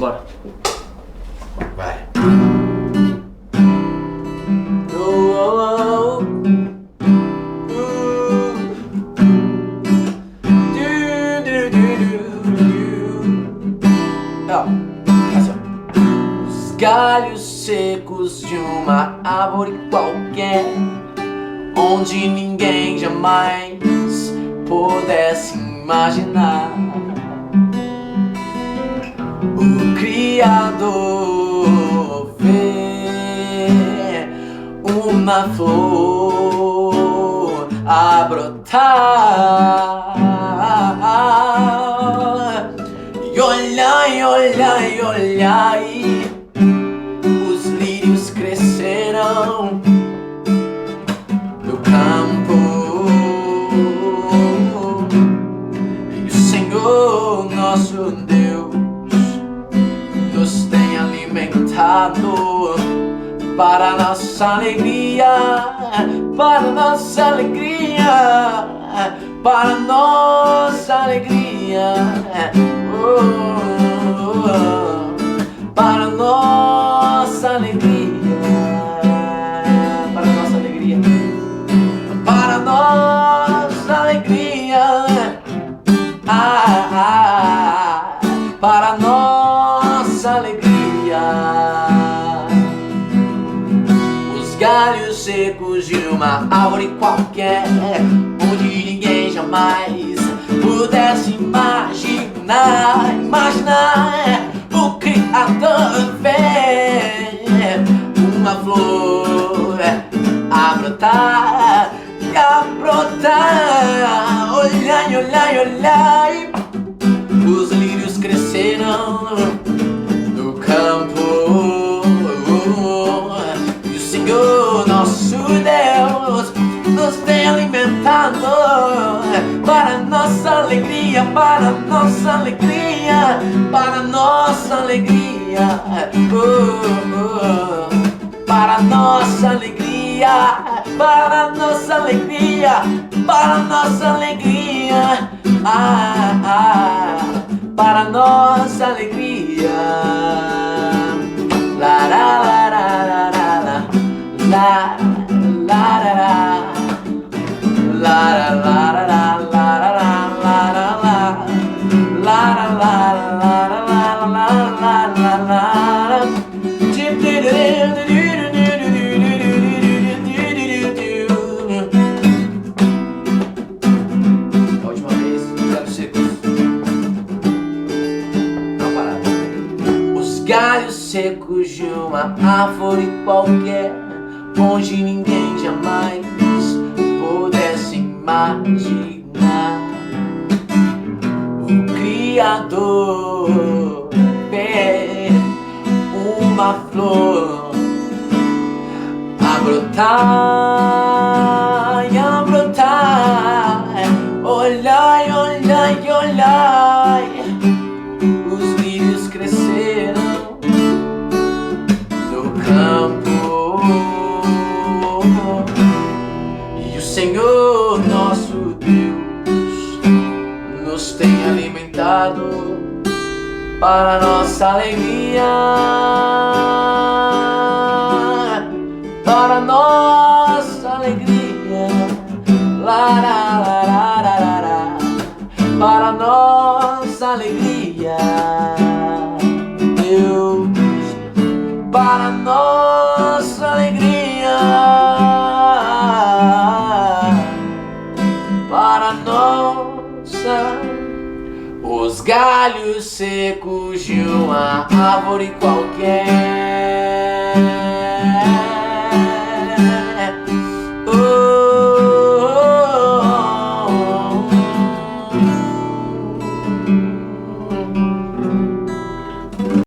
Bora. Vai. Os galhos secos de uma árvore qualquer, onde ninguém jamais pudesse imaginar. O Criador vê uma flor a brotar, e olhai, olhai, olhai, os lírios crescerão no campo, e o Senhor nosso Deus nos tem alimentado para nossa alegria, para nossa alegria, para nossa alegria, para nossa alegria, para nossa alegria, para nossa alegria, para nossa alegria. Os galhos secos de uma árvore qualquer, onde ninguém jamais pudesse imaginar, o Criador vê uma flor a brotar, e a brotar. Olhai, olhai, olhai, os lírios crescerão no campo, e o Senhor nosso Deus nos tem alimentado para nossa alegria, para nossa alegria, para nossa alegria, para nossa alegria, para nossa alegria, para nossa alegria, para nossa alegria. La la la la la la la la a última vez, os galhos secos. Não parada. Os galhos secos de uma árvore qualquer, onde ninguém jamais pudesse imaginar. O Criador vê uma flor a brotar e a brotar. Olhai, olhai, olhai, os lírios cresceram no campo, e o Senhor nosso Deus nos tem alimentado para nossa alegria, para nossa alegria, para nossa alegria, Deus, para nossa alegria, para nossa. Os galhos secos de uma árvore qualquer,